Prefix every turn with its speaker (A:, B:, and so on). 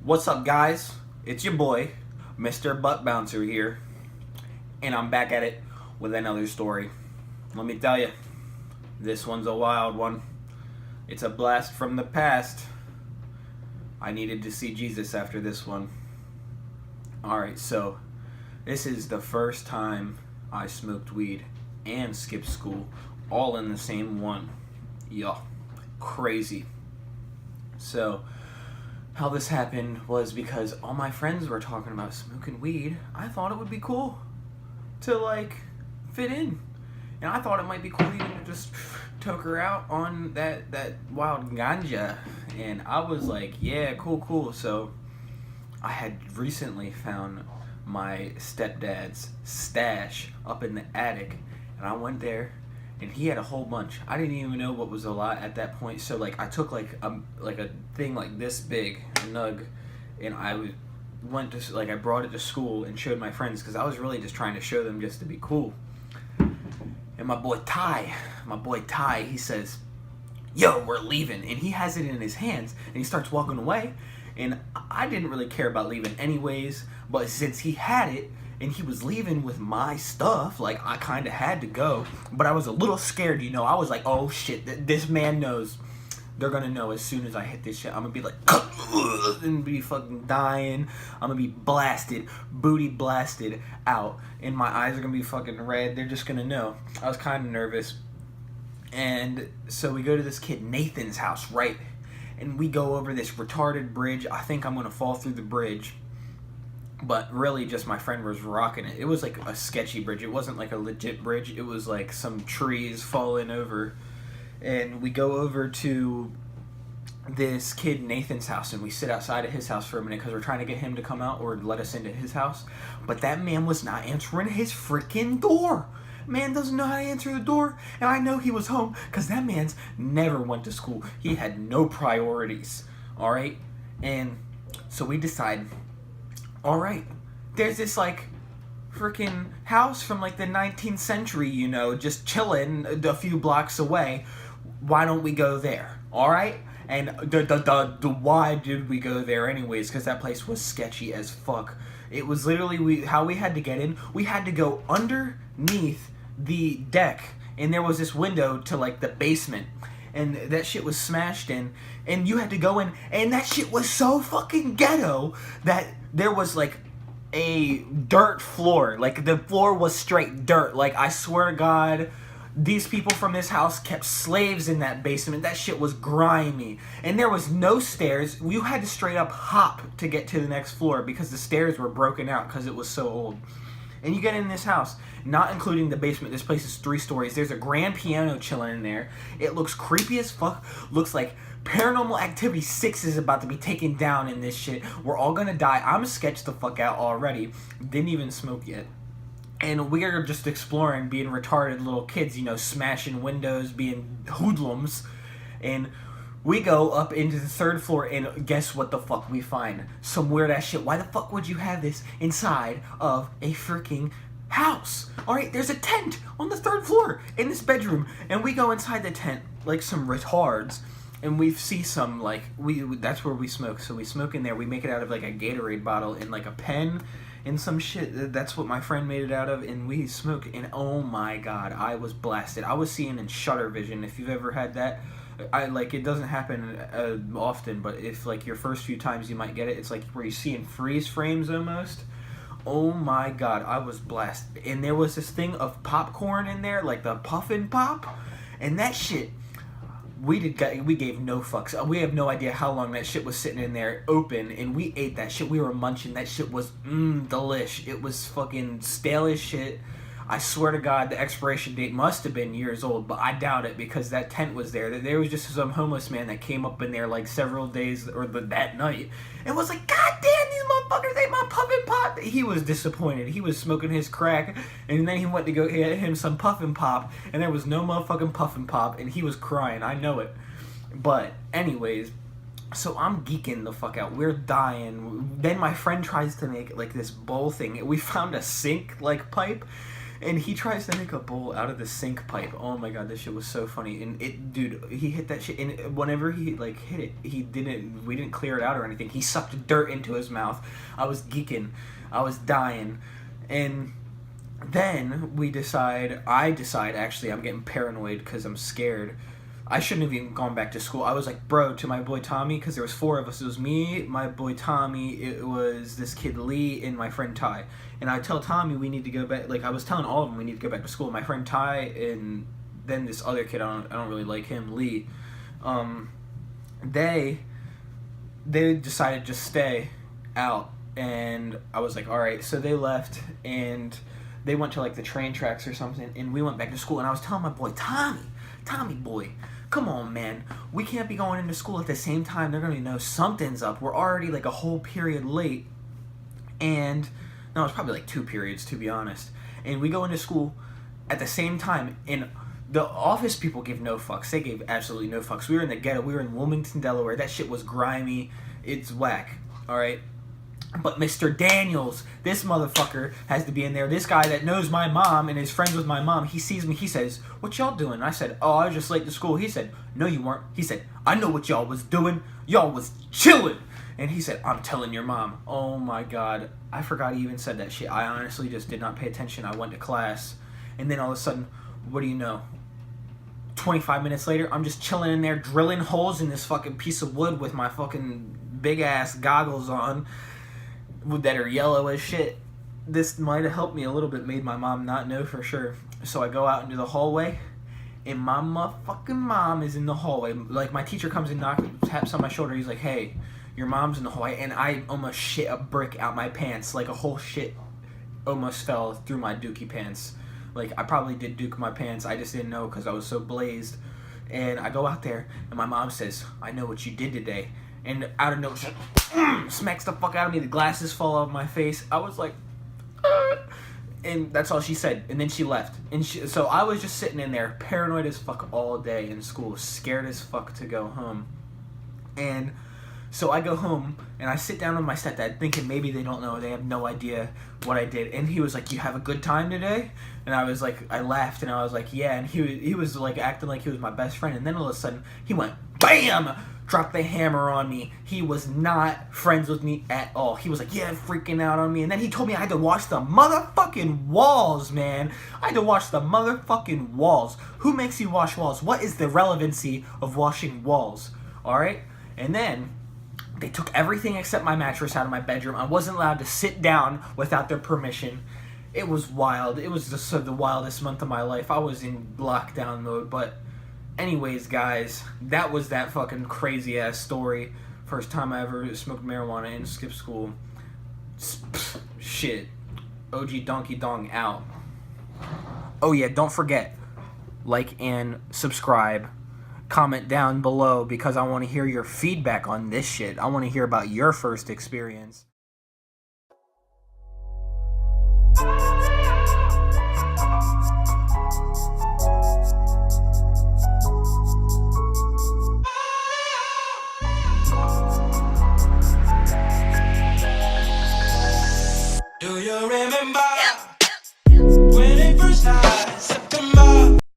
A: What's up, guys? It's your boy, Mr. Butt Bouncer here, and I'm back at it with another story. Let me tell you, this one's a wild one. It's a blast from the past. I needed to see Jesus after this one. Alright, so this is the first time I smoked weed and skipped school all in the same one. Yo, crazy. So, how this happened was because all my friends were talking about smoking weed. I thought it would be cool to fit in. And I thought it might be cool even to just toke her out on that wild ganja. And I was like, yeah, cool. So I had recently found my stepdad's stash up in the attic. And I went there and he had a whole bunch. I didn't even know what was a lot at that point. So I took a thing like this big, a nug, and I brought it to school and showed my friends because I was really just trying to show them just to be cool. And my boy Ty, he says, "Yo, we're leaving," and he has it in his hands and he starts walking away. And I didn't really care about leaving anyways, but since he had it and he was leaving with my stuff, I kind of had to go. But I was a little scared, I was like, oh shit, this man knows. They're gonna know as soon as I hit this shit. I'm gonna be like, and be fucking dying. I'm gonna be blasted, booty blasted out, and my eyes are gonna be fucking red. They're just gonna know. I was kind of nervous. And so we go to this kid Nathan's house, right? And we go over this retarded bridge. I think I'm gonna fall through the bridge. But really, just my friend was rocking it. It was like a sketchy bridge. It wasn't like a legit bridge. It was like some trees falling over. And we go over to this kid Nathan's house, and we sit outside of his house for a minute because we're trying to get him to come out or let us into his house. But that man was not answering his freaking door. Man doesn't know how to answer the door, and I know he was home because that man's never went to school. He had no priorities, all right? And so we decide, all right, there's this freaking house from the 19th century, just chilling a few blocks away. Why don't we go there? All right? And the why did we go there anyways? Because that place was sketchy as fuck. It was literally how we had to get in. We had to go underneath the deck, and there was this window to the basement, and that shit was smashed in, and you had to go in, and that shit was so fucking ghetto that there was a dirt floor. The floor was straight dirt. I swear to God, these people from this house kept slaves in that basement. That shit was grimy. And there was no stairs. You had to straight up hop to get to the next floor because the stairs were broken out because it was so old. And you get in this house, not including the basement. This place is 3 stories. There's a grand piano chilling in there. It looks creepy as fuck. Looks like Paranormal Activity 6 is about to be taken down in this shit. We're all gonna die. I'm sketched the fuck out already. Didn't even smoke yet. And we are just exploring, being retarded little kids, smashing windows, being hoodlums. And we go up into the 3rd floor, and guess what the fuck we find? Some weird ass shit. Why the fuck would you have this inside of a freaking house? Alright, there's a tent on the 3rd floor in this bedroom. And we go inside the tent like some retards. And we see some, that's where we smoke. So we smoke in there. We make it out of a Gatorade bottle and a pen and some shit. That's what my friend made it out of, and we smoke, and oh my God, I was blasted. I was seeing in shutter vision. If you've ever had that, it doesn't happen often, but if your first few times you might get it, it's where you see in freeze frames almost. Oh my God, I was blasted. And there was this thing of popcorn in there, the Puffin' Pop, and that shit, we gave no fucks. We have no idea how long that shit was sitting in there open, and we ate that shit. We were munching. That shit was delish. It was fucking stale as shit. I swear to God, the expiration date must have been years old, but I doubt it because that tent was there. There was just some homeless man that came up in there several days or that night and was like, "God damn, these motherfuckers ate my puffin' pop." He was disappointed. He was smoking his crack, and then he went to go get him some puffin' pop, and there was no motherfucking puffin' pop, and he was crying. I know it. But anyways, so I'm geeking the fuck out. We're dying. Then my friend tries to make this bowl thing. We found a sink pipe. And he tries to make a bowl out of the sink pipe. Oh my god, this shit was so funny. And dude, he hit that shit. And whenever he like hit it, we didn't clear it out or anything. He sucked dirt into his mouth. I was geeking. I was dying. And then I decide, actually, I'm getting paranoid because I'm scared. I shouldn't have even gone back to school. I was like, bro, to my boy Tommy, because there was 4 of us. It was me, my boy Tommy, it was this kid Lee, and my friend Ty. And I tell Tommy we need to go back. Like, I was telling all of them we need to go back to school. My friend Ty and then this other kid, I don't really like him, Lee. They decided to just stay out. And I was like, all right. So they left, and they went to like the train tracks or something, and we went back to school. And I was telling my boy Tommy boy, come on, man. We can't be going into school at the same time. They're going to know something's up. We're already like a whole period late. And no, it's probably like 2 periods, to be honest. And we go into school at the same time. And the office people give no fucks. They gave absolutely no fucks. We were in the ghetto. We were in Wilmington, Delaware. That shit was grimy. It's whack. All right. But Mr. Daniels, this motherfucker has to be in there. This guy that knows my mom and is friends with my mom, he sees me, he says, what y'all doing? And I said, oh, I was just late to school. He said, no, you weren't. He said, I know what y'all was doing. Y'all was chilling. And he said, I'm telling your mom. Oh my God. I forgot he even said that shit. I honestly just did not pay attention. I went to class. And then all of a sudden, what do you know? 25 minutes later, I'm just chilling in there, drilling holes in this fucking piece of wood with my fucking big ass goggles on that are yellow as shit. This might have helped me a little bit, made my mom not know for sure. So I go out into the hallway, and my motherfucking mom is in the hallway. Like, my teacher comes and taps on my shoulder. He's like, hey, your mom's in the hallway. And I almost shit a brick out my pants. Like, a whole shit almost fell through my dookie pants. Like, I probably did duke my pants. I just didn't know because I was so blazed. And I go out there, and my mom says, I know what you did today. And out of nowhere, smacks the fuck out of me. The glasses fall off my face. I was like, and that's all she said. And then she left. And so I was just sitting in there, paranoid as fuck all day in school, scared as fuck to go home. And so I go home, and I sit down with my stepdad, thinking maybe they don't know. They have no idea what I did. And he was like, you have a good time today? And I was like, I laughed, and I was like, yeah. And he was like acting like he was my best friend. And then all of a sudden, he went, BAM! Dropped the hammer on me. He was not friends with me at all. He was like, yeah, freaking out on me. And then he told me I had to wash the motherfucking walls, man. I had to wash the motherfucking walls. Who makes you wash walls? What is the relevancy of washing walls? All right? And then they took everything except my mattress out of my bedroom. I wasn't allowed to sit down without their permission. It was wild. It was just the wildest month of my life. I was in lockdown mode, but anyways, guys, that was that fucking crazy ass story. First time I ever smoked marijuana and skipped school. Shit. OG Donkey Dong out. Oh yeah, don't forget, like and subscribe. Comment down below because I want to hear your feedback on this shit. I want to hear about your first experience.